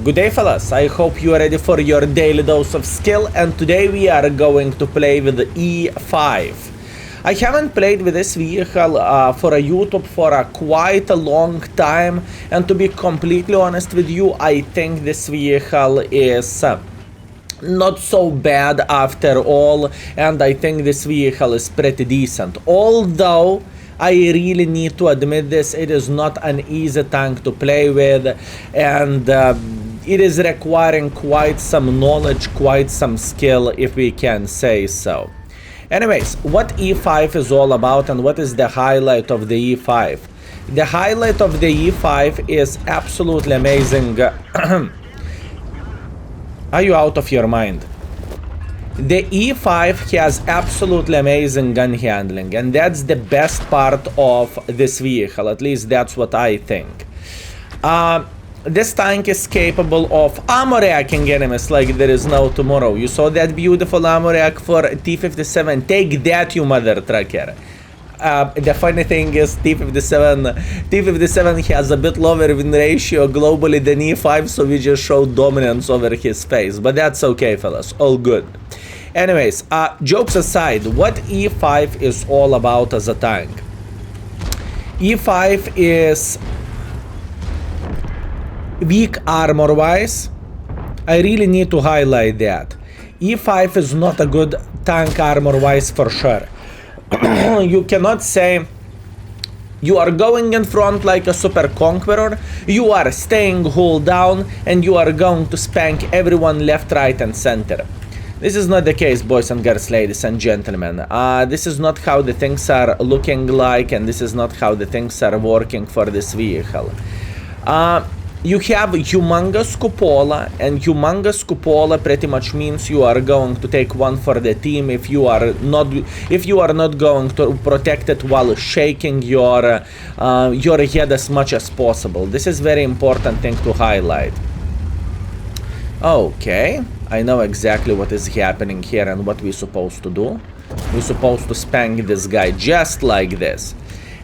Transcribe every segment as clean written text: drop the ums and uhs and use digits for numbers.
Good day, fellas. I hope you are ready for your daily dose of skill, and today we are going to play with the E5. I haven't played with this vehicle for a YouTube for quite a long time, and to be completely honest with you, I think this vehicle is not so bad after all, and I think this vehicle is pretty decent. Although I really need to admit this, it is not an easy tank to play with, and it is requiring quite some knowledge, quite some skill, if we can say so. Anyways, what E5 is all about and what is the highlight of the E5? The highlight of the E5 is absolutely amazing. Are you out of your mind? The E5 has absolutely amazing gun handling, and that's the best part of this vehicle, at least that's what I think. This tank is capable of ammo racking enemies like there is no tomorrow. You saw that beautiful ammo rack for T57. Take that, you mother trucker. The funny thing is T57 has a bit lower win ratio globally than E5, so we just showed dominance over his face. But that's okay, fellas. All good. Anyways, jokes aside, what E5 is all about as a tank? E5 is weak armor-wise. I really need to highlight that. E5 is not a good tank armor-wise for sure. You cannot say you are going in front like a super conqueror, you are staying hull down, and you are going to spank everyone left, right, and center. This is not the case, boys and girls, ladies and gentlemen. This is not how the things are looking like, and this is not how the things are working for this vehicle. You have humongous cupola, and humongous cupola pretty much means you are going to take one for the team if you are not going to protect it while shaking your head as much as possible. This is very important thing to highlight. Okay, I know exactly what is happening here and what we're supposed to do. We're supposed to spank this guy just like this.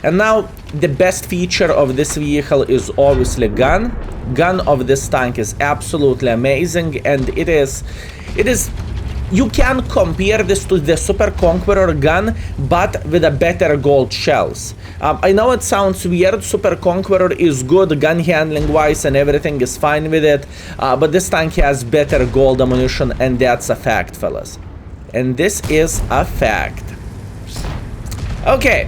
And now, the best feature of this vehicle is obviously gun. Gun of this tank is absolutely amazing, and it is, you can compare this to the Super Conqueror gun, but with a better gold shells. I know it sounds weird, Super Conqueror is good gun handling wise and everything is fine with it, but this tank has better gold ammunition, and that's a fact, fellas. And this is a fact. Okay.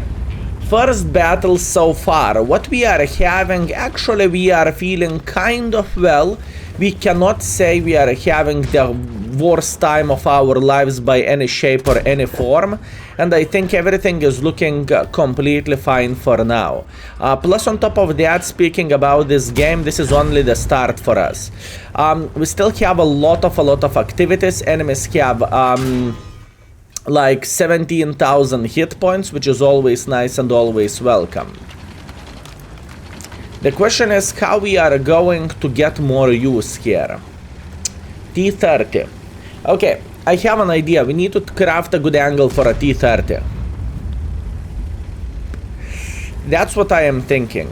First battle so far. What we are having, actually we are feeling kind of well. We cannot say we are having the worst time of our lives by any shape or any form. And I think everything is looking completely fine for now. Plus on top of that, speaking about this game, this is only the start for us. We still have a lot of activities. Enemies have like 17,000 hit points, which is always nice and always welcome. The question is how we are going to get more use here. T30. Okay, I have an idea. We need to craft a good angle for a T30. That's what I am thinking.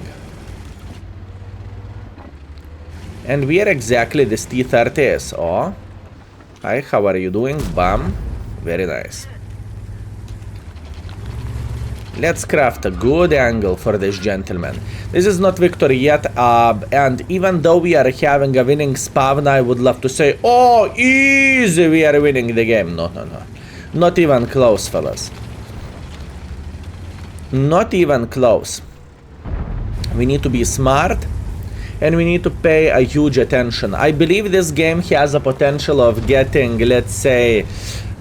And where exactly this T30 is? Oh, hi, how are you doing? Bam. Very nice. Let's craft a good angle for this gentleman. This is not victory yet, and even though we are having a winning spawn, I would love to say, oh, easy, we are winning the game. No. Not even close, fellas. Not even close. We need to be smart, and we need to pay a huge attention. I believe this game has a potential of getting, let's say,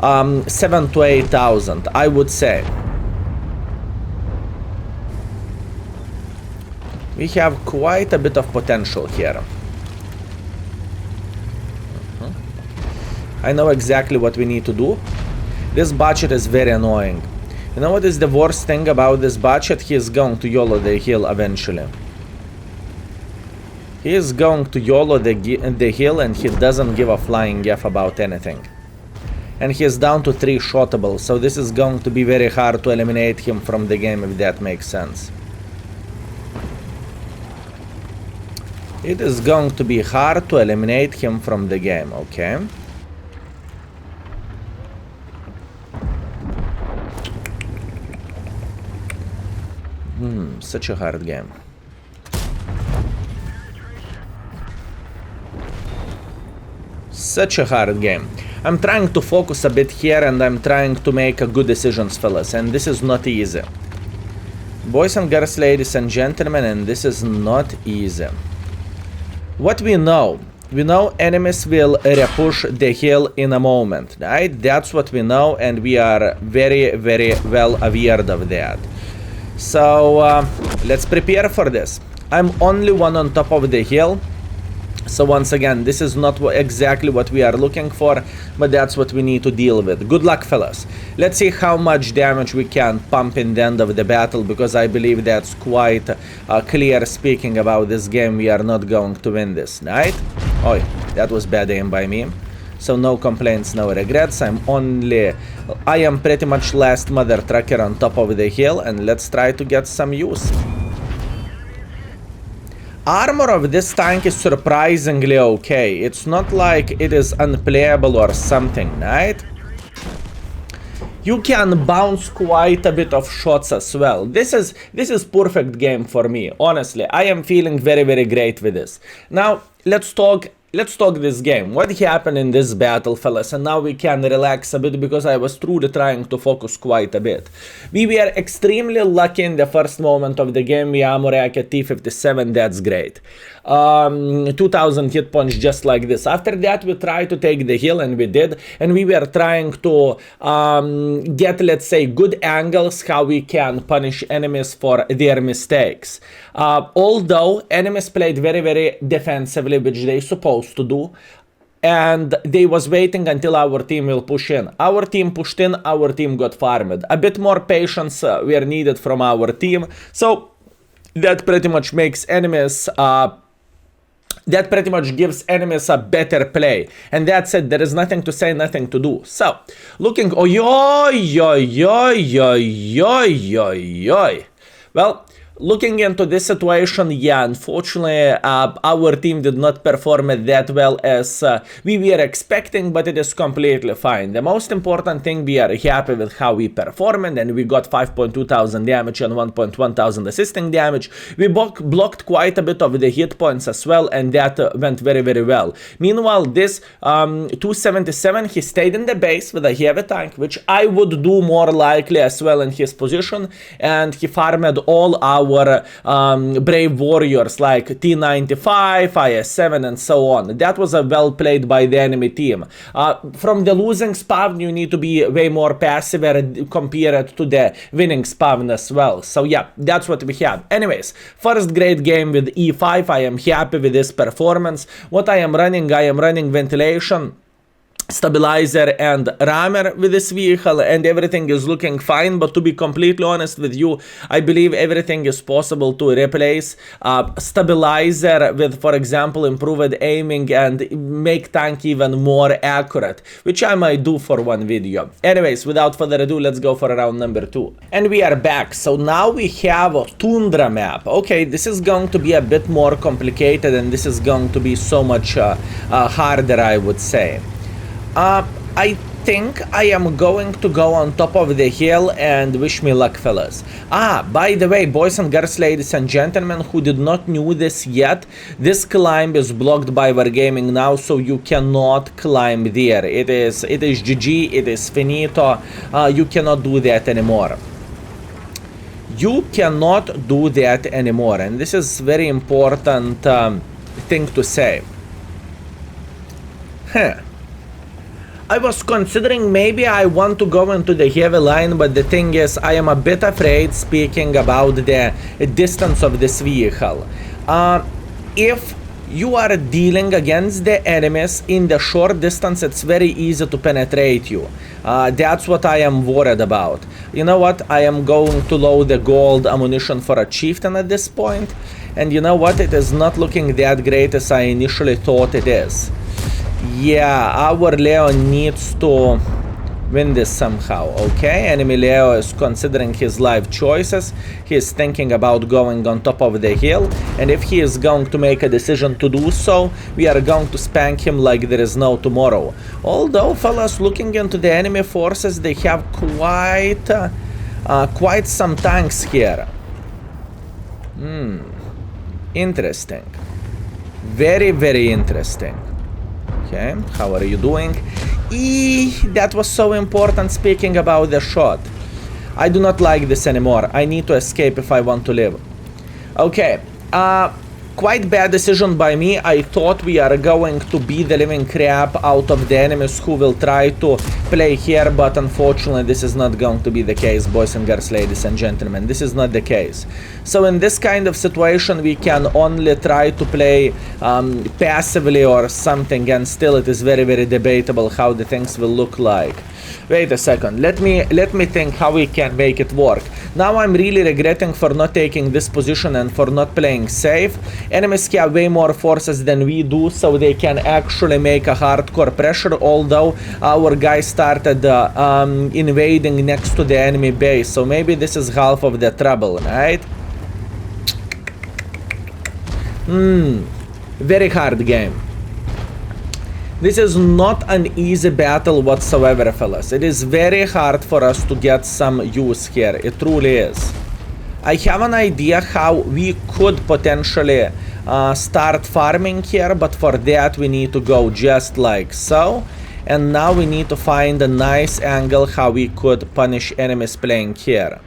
7,000 to 8,000, I would say. We have quite a bit of potential here. I know exactly what we need to do. This budget is very annoying. You know what is the worst thing about this budget? He is going to YOLO the hill eventually. He is going to YOLO the hill, and he doesn't give a flying F about anything. And he is down to 3 shotables, so this is going to be very hard to eliminate him from the game, if that makes sense. It is going to be hard to eliminate him from the game, okay? Such a hard game. Such a hard game. I'm trying to focus a bit here and I'm trying to make good decisions, fellas, and this is not easy. Boys and girls, ladies and gentlemen, and this is not easy. What we know enemies will repush the hill in a moment, right? That's what we know, and we are very, very well aware of that. So let's prepare for this. I'm only one on top of the hill. So once again, this is not exactly what we are looking for, but that's what we need to deal with. Good luck, fellas. Let's see how much damage we can pump in the end of the battle, because I believe that's quite clear speaking about this game. We are not going to win this, right? Oh, that was bad aim by me. So no complaints, no regrets. I am pretty much last mother trucker on top of the hill, and let's try to get some use. Armor of this tank is surprisingly okay. It's not like it is unplayable or something, right? You can bounce quite a bit of shots as well. This is perfect game for me, honestly. I am feeling very, very great with this. Now, let's talk this game. What happened in this battle, fellas? And now we can relax a bit, because I was truly trying to focus quite a bit. We were extremely lucky in the first moment of the game. We ammo rack at T57, that's great. 2000 hit points just like this. After that, we tried to take the hill, and we did. And we were trying to get, let's say, good angles, how we can punish enemies for their mistakes. Although enemies played very, very defensively, which they supposed to do, and they was waiting until our team will push in. Our team pushed in, our team got farmed. A bit more patience were needed from our team, so that pretty much makes enemies that pretty much gives enemies a better play. And that's it. There is nothing to say, nothing to do. So, looking... Well, looking into this situation, yeah, unfortunately, our team did not perform it that well as we were expecting, but it is completely fine. The most important thing, we are happy with how we performed, and we got 5.2 thousand damage and 1.1 thousand assisting damage. We blocked quite a bit of the hit points as well, and that went very, very well. Meanwhile, this 277, he stayed in the base with a heavy tank, which I would do more likely as well in his position, and he farmed all our brave warriors like T110E5, IS-7, and so on. That was well played by the enemy team. From the losing spawn, you need to be way more passive compared to the winning spawn as well. So yeah, that's what we have. Anyways, first great game with E5. I am happy with this performance. What I am running ventilation, stabilizer, and rammer with this vehicle, and everything is looking fine. But to be completely honest with you, I believe everything is possible to replace stabilizer with, for example, improved aiming and make tank even more accurate, which I might do for one video. Anyways, without further ado, let's go for round number 2. And we are back. So now we have a tundra map. Okay, this is going to be a bit more complicated, and this is going to be so much harder, I would say. I think I am going to go on top of the hill, and wish me luck, fellas. By the way, boys and girls, ladies and gentlemen, who did not know this yet, this climb is blocked by Wargaming now, so you cannot climb there. It is GG, it is finito. You cannot do that anymore. You cannot do that anymore, and this is very important thing to say. I was considering maybe I want to go into the heavy line, but the thing is, I am a bit afraid speaking about the distance of this vehicle. If you are dealing against the enemies in the short distance, it's very easy to penetrate you. That's what I am worried about. You know what? I am going to load the gold ammunition for a chieftain at this point. And you know what? It is not looking that great as I initially thought it is. Yeah, our Leo needs to win this somehow. Okay, enemy Leo is considering his life choices. He is thinking about going on top of the hill, and if he is going to make a decision to do so, we are going to spank him like there is no tomorrow. Although, fellas, looking into the enemy forces, they have quite some tanks here. Interesting. Very, very interesting. Okay, how are you doing? That was so important, speaking about the shot. I do not like this anymore. I need to escape if I want to live. Okay, quite bad decision by me. I thought we are going to beat the living crap out of the enemies who will try to play here, but unfortunately this is not going to be the case, boys and girls, ladies and gentlemen. This is not the case. So in this kind of situation we can only try to play passively or something, and still it is very, very debatable how the things will look like. Wait a second, let me think how we can make it work. Now I'm really regretting for not taking this position and for not playing safe. Enemies have way more forces than we do, so they can actually make a hardcore pressure, although our guys started invading next to the enemy base, so maybe this is half of the trouble, right? Very hard game. This is not an easy battle whatsoever, fellas. It is very hard for us to get some use here. It truly is. I have an idea how we could potentially start farming here, but for that we need to go just like so. And now we need to find a nice angle how we could punish enemies playing here.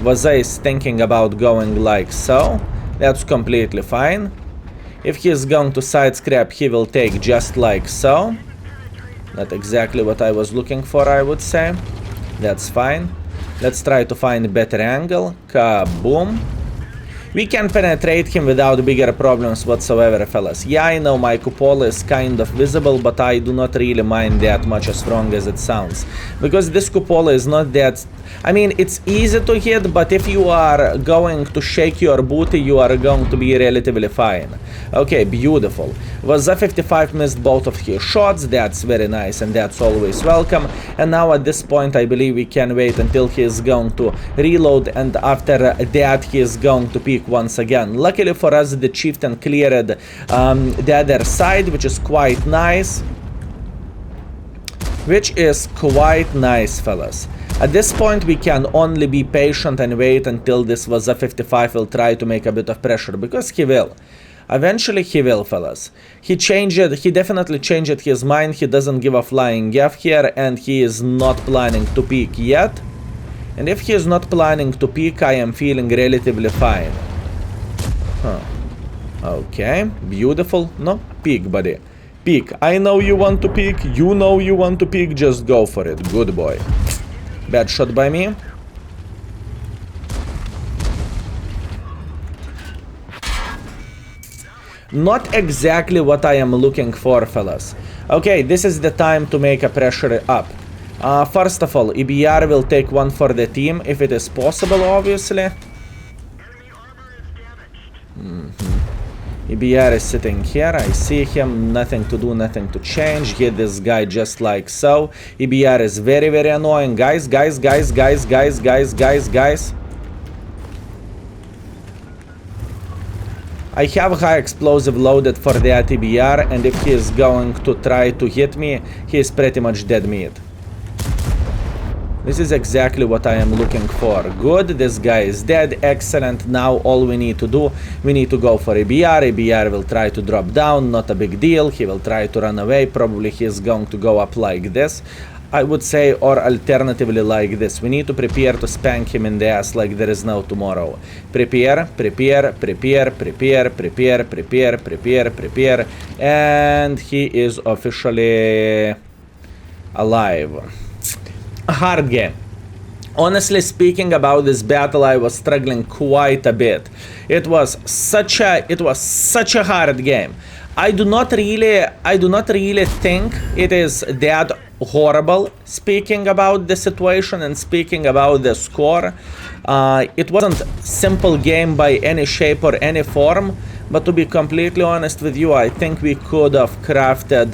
Vaza is thinking about going like so. That's completely fine. If he is going to side scrap, he will take just like so. Not exactly what I was looking for, I would say. That's fine. Let's try to find a better angle. Kaboom. We can penetrate him without bigger problems whatsoever, fellas. Yeah, I know my cupola is kind of visible, but I do not really mind that much as strong as it sounds. Because this cupola is not that... I mean, it's easy to hit, but if you are going to shake your booty, you are going to be relatively fine. Okay, beautiful. Vaza 55 missed both of his shots. That's very nice, and that's always welcome. And now at this point, I believe we can wait until he is going to reload, and after that, he is going to peek once again. Luckily for us, the chieftain cleared the other side, which is quite nice. Fellas. At this point, we can only be patient and wait until this Vaza 55 will try to make a bit of pressure, because he will. Eventually he will, fellas. He definitely changed his mind. He doesn't give a flying F here, and he is not planning to peek yet. And if he is not planning to peek, I am feeling relatively fine. Okay, beautiful. No, peek, buddy. Peek. I know you want to peek. You know you want to peek. Just go for it. Good boy. Bad shot by me. Not exactly what I am looking for, fellas. Okay, this is the time to make a pressure up. First of all, EBR will take one for the team, if it is possible, obviously. EBR is sitting here, I see him, nothing to do, nothing to change. Hit this guy just like so. EBR is very, very annoying. Guys. I have high explosive loaded for that EBR, and if he is going to try to hit me, he is pretty much dead meat. This is exactly what I am looking for. Good, this guy is dead. Excellent. Now all we need to do, we need to go for EBR. EBR will try to drop down, not a big deal. He will try to run away. Probably he is going to go up like this, I would say, or alternatively like this. We need to prepare to spank him in the ass like there is no tomorrow. Prepare, and he is officially alive. A hard game. Honestly speaking, about this battle, I was struggling quite a bit. It was such a hard game. I do not really think it is that horrible, speaking about the situation and speaking about the score. It wasn't simple game by any shape or any form, but to be completely honest with you, I think we could have crafted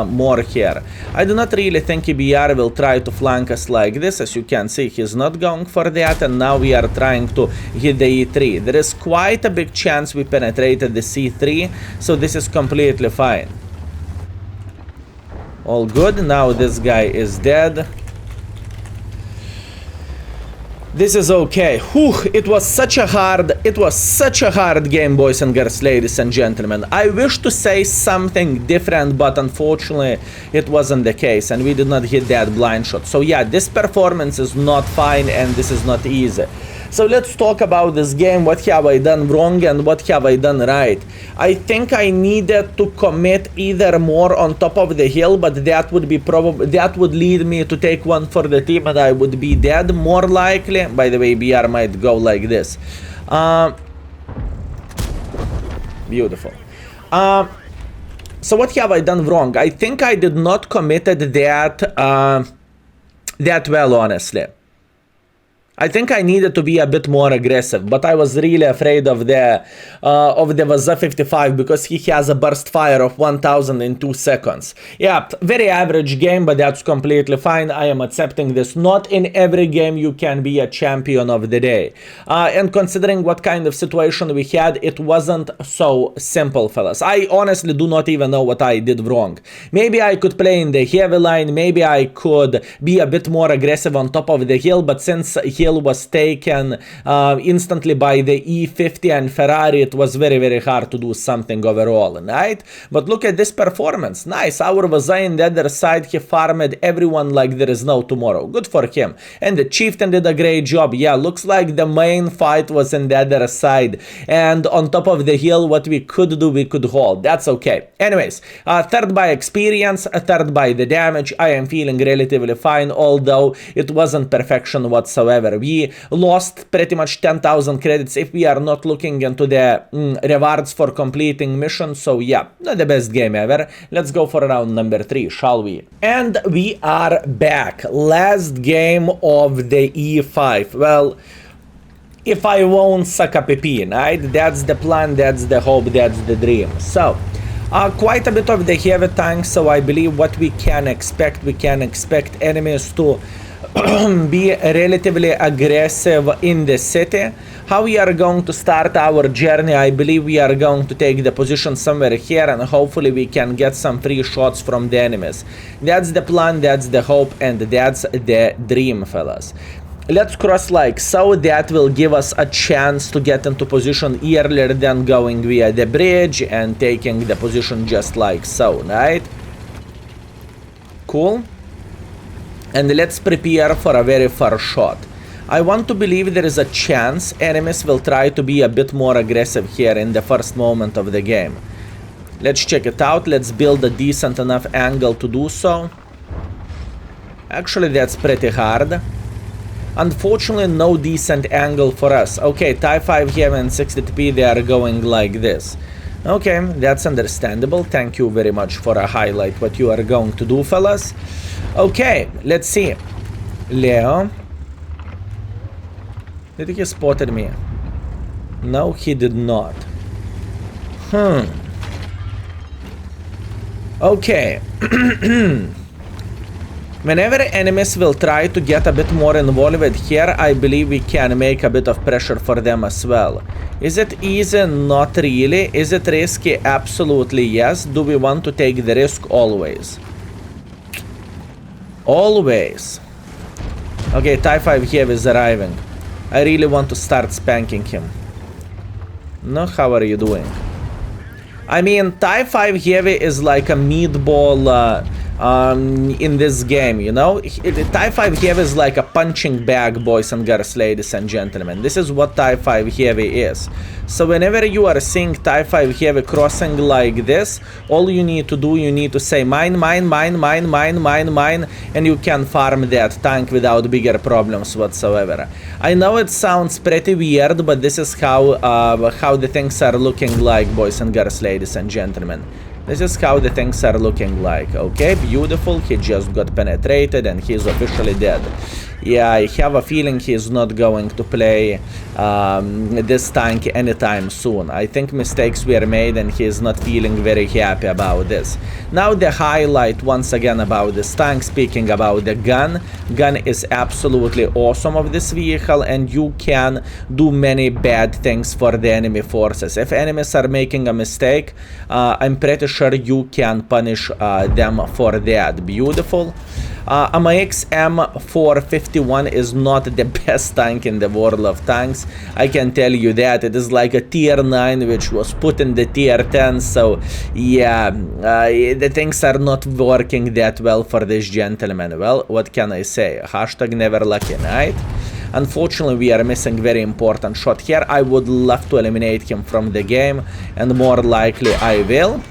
more here. I do not really think EBR will try to flank us like this. As you can see, he's not going for that, and now we are trying to hit the E3. There is quite a big chance we penetrated the C3, so this is completely fine. All good. Now this guy is dead. This is okay. Whew, it was such a hard game, boys and girls, ladies and gentlemen. I wish to say something different, but unfortunately it wasn't the case, and we did not hit that blind shot. So yeah, this performance is not fine, and this is not easy. So let's talk about this game. What have I done wrong and what have I done right? I think I needed to commit either more on top of the hill, but that would be that would lead me to take one for the team and I would be dead more likely. By the way, BR might go like this. Beautiful. So what have I done wrong? I think I did not committed that that well, honestly. I think I needed to be a bit more aggressive, but I was really afraid of the Vaza 55 because he has a burst fire of 1000 in 2 seconds. Yeah, very average game, but that's completely fine. I am accepting this. Not in every game you can be a champion of the day. And considering what kind of situation we had, it wasn't so simple, fellas. I honestly do not even know what I did wrong. Maybe I could play in the heavy line, maybe I could be a bit more aggressive on top of the hill, but since hill was taken instantly by the E50 and Ferrari, it was very hard to do something overall, right? But look at this performance. Nice. Our Vaza on the other side, he farmed everyone like there is no tomorrow. Good for him. And the Chieftain did a great job. Yeah, looks like the main fight was on the other side, and on top of the hill, what we could do, we could hold. That's okay. Anyways, third by experience, third by the damage. I am feeling relatively fine, although it wasn't perfection whatsoever. We lost pretty much 10,000 credits if we are not looking into the rewards for completing missions. So yeah, not the best game ever. Let's go for round number 3, shall we? And we are back. Last game of the E5. Well, if I won't suck up a pin, right? That's the plan, that's the hope, that's the dream. So quite a bit of the heavy tanks, so I believe what we can expect enemies to be relatively aggressive in the city. How we are going to start our journey? I believe we are going to take the position somewhere here, and hopefully we can get some free shots from the enemies. That's the plan, that's the hope, and that's the dream, fellas. Let's cross like so. That will give us a chance to get into position earlier than going via the bridge and taking the position just like so, right? Cool. And let's prepare for a very first shot. I want to believe there is a chance enemies will try to be a bit more aggressive here in the first moment of the game. Let's check it out. Let's build a decent enough angle to do so. Actually, that's pretty hard. Unfortunately, no decent angle for us. Okay, Type 5 here and 60TP, they are going like this. Okay, that's understandable. Thank you very much for a highlight what you are going to do, fellas. Okay, let's see. Leo. Did he spotted me? No, he did not. Okay. Whenever enemies will try to get a bit more involved here, I believe we can make a bit of pressure for them as well. Is it easy? Not really. Is it risky? Absolutely yes. Do we want to take the risk? Always. Always. Okay, Type 5 Heavy is arriving. I really want to start spanking him. No, how are you doing? I mean, Type 5 Heavy is like a meatball in this game, you know? Type 5 Heavy is like a punching bag, boys and girls, ladies and gentlemen. This is what Type 5 Heavy is. So whenever you are seeing Type 5 Heavy crossing like this, all you need to do, you need to say mine, mine, mine, mine, mine, mine, mine, and you can farm that tank without bigger problems whatsoever. I know it sounds pretty weird, but this is how the things are looking like, boys and girls, ladies and gentlemen. This is how the things are looking like. Okay, beautiful. He just got penetrated and he's officially dead. Yeah, I have a feeling he's not going to play this tank anytime soon. I think mistakes were made and he is not feeling very happy about this. Now the highlight once again about this tank, speaking about the gun. Gun is absolutely awesome of this vehicle, and you can do many bad things for the enemy forces. If enemies are making a mistake, I'm pretty sure you can punish them for that. Beautiful. AMX M451 is not the best tank in the world of tanks. I can tell you that. It is like a tier 9 which was put in the tier 10, so yeah, the things are not working that well for this gentleman. Well, what can I say? Hashtag never lucky night. Unfortunately, we are missing very important shot here. I would love to eliminate him from the game, and more likely I will.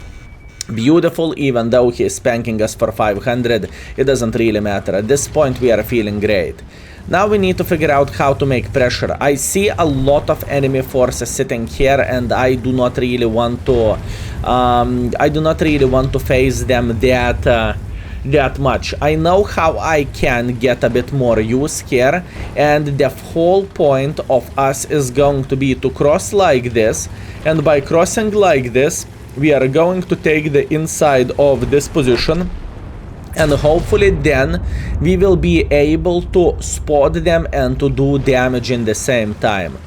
Beautiful. Even though he is spanking us for 500, it doesn't really matter. At this point we are feeling great. Now we need to figure out how to make pressure. I see a lot of enemy forces sitting here, and I do not really want to face them that much. I know how I can get a bit more use here, and the whole point of us is going to be to cross like this, and by crossing like this we are going to take the inside of this position, and hopefully then we will be able to spot them and to do damage in the same time.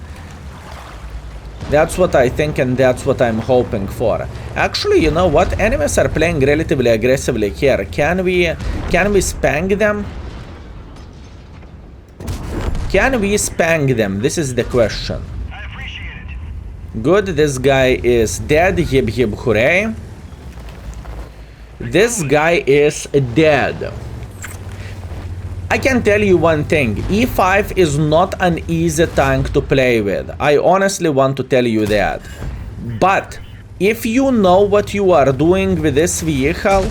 That's what I think, and that's what I'm hoping for. Actually, you know what? Enemies are playing relatively aggressively here. Can we spank them? Can we spank them? This is the question. Good, this guy is dead. Hip hip hooray. This guy is dead. I can tell you one thing. E5 is not an easy tank to play with. I honestly want to tell you that. But if you know what you are doing with this vehicle,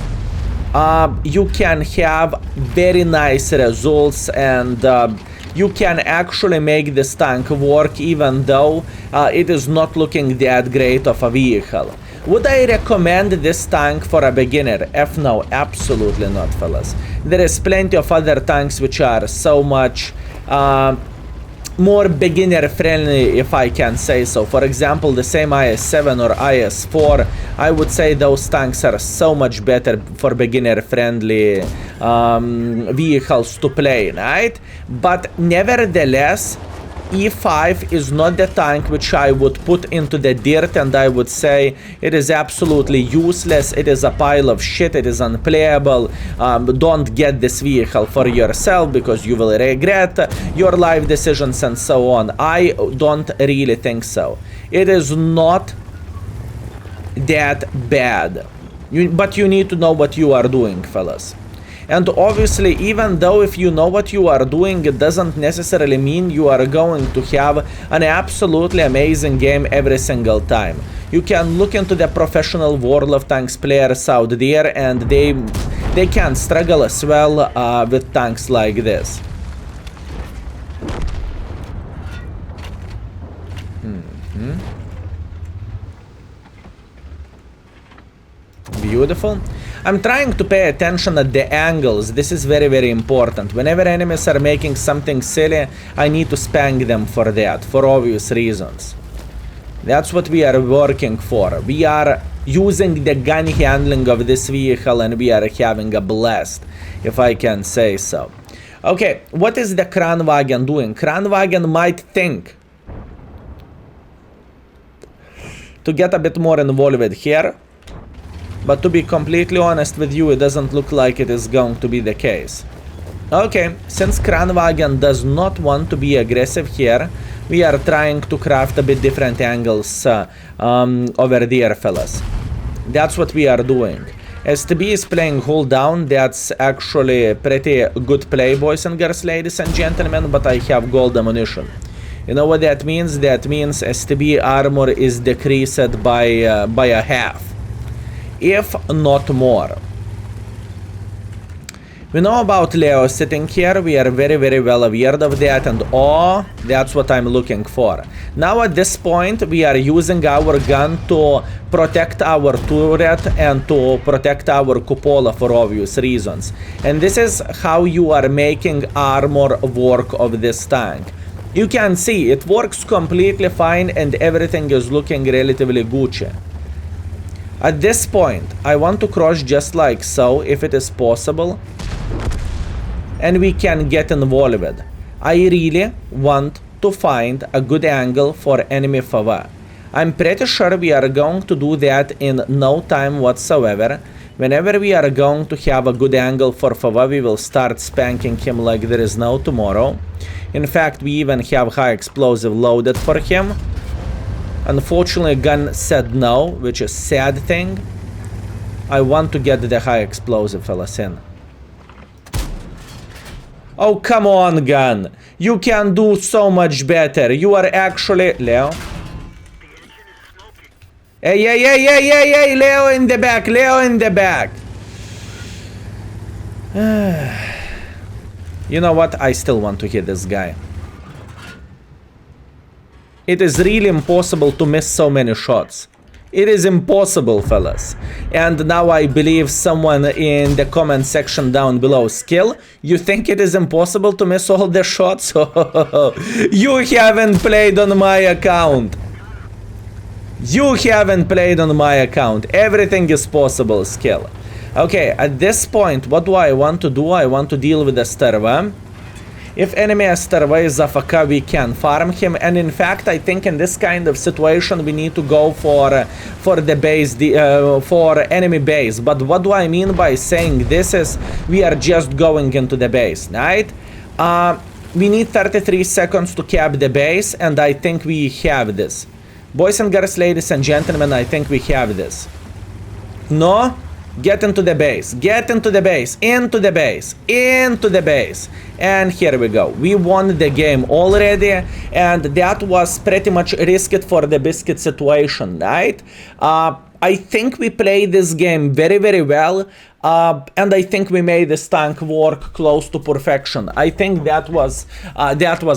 you can have very nice results, and you can actually make this tank work even though it is not looking that great of a vehicle. Would I recommend this tank for a beginner? No, absolutely not, fellas. There is plenty of other tanks which are so much more beginner friendly, if I can say so. For example, the same IS-7 or IS-4, I would say those tanks are so much better for beginner friendly vehicles to play, right? But nevertheless, E5 is not the tank which I would put into the dirt, and I would say it is absolutely useless, it is a pile of shit, it is unplayable. Don't get this vehicle for yourself because you will regret your life decisions and so on. I don't really think so. It is not that bad. But you need to know what you are doing, fellas. And obviously, even though if you know what you are doing, it doesn't necessarily mean you are going to have an absolutely amazing game every single time. You can look into the professional World of Tanks players out there, and they can struggle as well with tanks like this. Beautiful. I'm trying to pay attention at the angles. This is very, very important. Whenever enemies are making something silly, I need to spank them for that, for obvious reasons. That's what we are working for. We are using the gun handling of this vehicle, and we are having a blast, if I can say so. Okay, what is the Kranwagen doing? Kranwagen might think to get a bit more involved here. But to be completely honest with you, it doesn't look like it is going to be the case. Okay, since Kranwagen does not want to be aggressive here, we are trying to craft a bit different angles over there, fellas. That's what we are doing. STB is playing hold down. That's actually a pretty good play, boys and girls, ladies and gentlemen, but I have gold ammunition. You know what that means? That means STB armor is decreased by a half, if not more. We know about Leo sitting here, we are very, very well aware of that, and oh, that's what I'm looking for. Now at this point, we are using our gun to protect our turret and to protect our cupola for obvious reasons. And this is how you are making armor work of this tank. You can see, it works completely fine and everything is looking relatively Gucci. At this point, I want to cross just like so, if it is possible. And we can get involved. I really want to find a good angle for enemy favor. I'm pretty sure we are going to do that in no time whatsoever. Whenever we are going to have a good angle for favor, we will start spanking him like there is no tomorrow. In fact, we even have high explosive loaded for him. Unfortunately, gun said no, which is sad thing. I want to get the high explosive fellas in. Oh, come on, gun. You can do so much better. You are actually... Leo? Hey, Leo in the back, Leo in the back. You know what? I still want to hit this guy. It is really impossible to miss so many shots. It is impossible, fellas. And now I believe someone in the comment section down below, Skill, you think it is impossible to miss all the shots? You haven't played on my account. You haven't played on my account. Everything is possible, Skill. Okay, at this point, what do I want to do? I want to deal with the Sterva. If enemy Sterva is AFK, we can farm him. And in fact, I think in this kind of situation, we need to go for the base, for enemy base. But what do I mean by saying this is, we are just going into the base, right? We need 33 seconds to cap the base, and I think we have this. Boys and girls, ladies and gentlemen, I think we have this. No? Get into the base, get into the base, into the base, into the base. And here we go. We won the game already, and that was pretty much risked for the biscuit situation, right? I think we played this game very, very well. And I think we made this tank work close to perfection. I think that was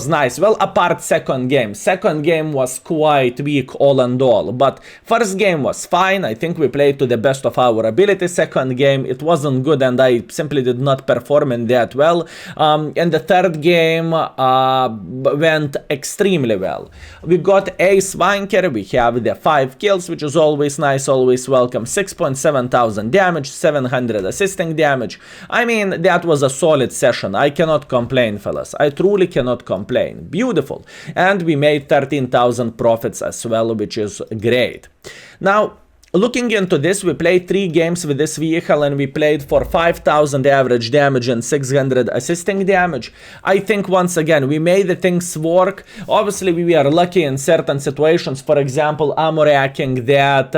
nice. Well, apart second game. Second game was quite weak all and all. But first game was fine. I think we played to the best of our ability. Second game, it wasn't good and I simply did not perform in that well. And the third game went extremely well. We got Ace Wanker. We have the 5 kills, which is always nice, always welcome. 6.7 thousand damage, 700 assisting damage. I mean, that was a solid session. I cannot complain, fellas. I truly cannot complain. Beautiful. And we made 13,000 profits as well, which is great. Now, looking into this, we played 3 games with this vehicle and we played for 5,000 average damage and 600 assisting damage. I think once again, we made the things work. Obviously, we are lucky in certain situations. For example, ammo racking that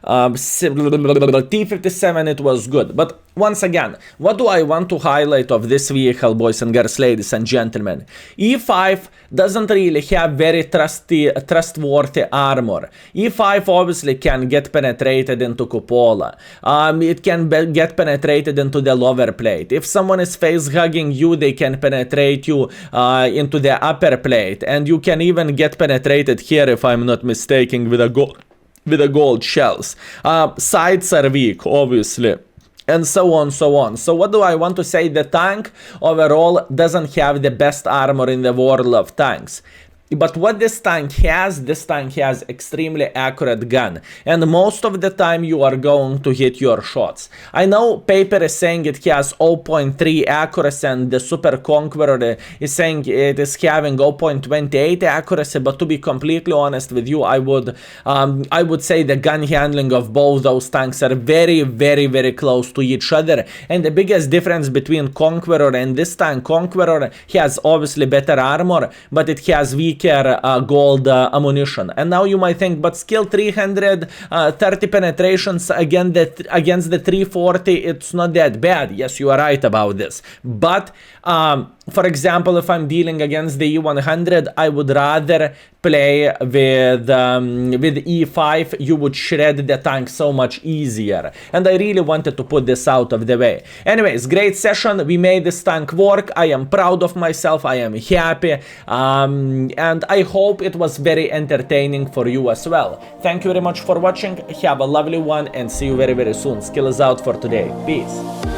T57, it was good. But once again, what do I want to highlight of this vehicle, boys and girls, ladies and gentlemen? E5 doesn't really have very trustworthy armor. E5 obviously can get penetrated into cupola. It can get penetrated into the lower plate. If someone is face hugging you, they can penetrate you into the upper plate. And you can even get penetrated here, if I'm not mistaken, with a gold shells. Sides are weak, obviously. And so on, so on. So what do I want to say? The tank overall doesn't have the best armor in the world of tanks. But what this tank has extremely accurate gun. And most of the time you are going to hit your shots. I know paper is saying it has 0.3 accuracy and the Super Conqueror is saying it is having 0.28 accuracy. But to be completely honest with you, I would say the gun handling of both those tanks are very, very, very close to each other. And the biggest difference between Conqueror and this tank, Conqueror has obviously better armor, but it has weak gold ammunition. And now you might think, but Skill 330 penetrations against the 340, it's not that bad. Yes, you are right about this. But For example, if I'm dealing against the E100, I would rather play with E5. You would shred the tank so much easier. And I really wanted to put this out of the way. Anyways, great session. We made this tank work. I am proud of myself. I am happy. And I hope it was very entertaining for you as well. Thank you very much for watching. Have a lovely one and see you very, very soon. Skill is out for today. Peace.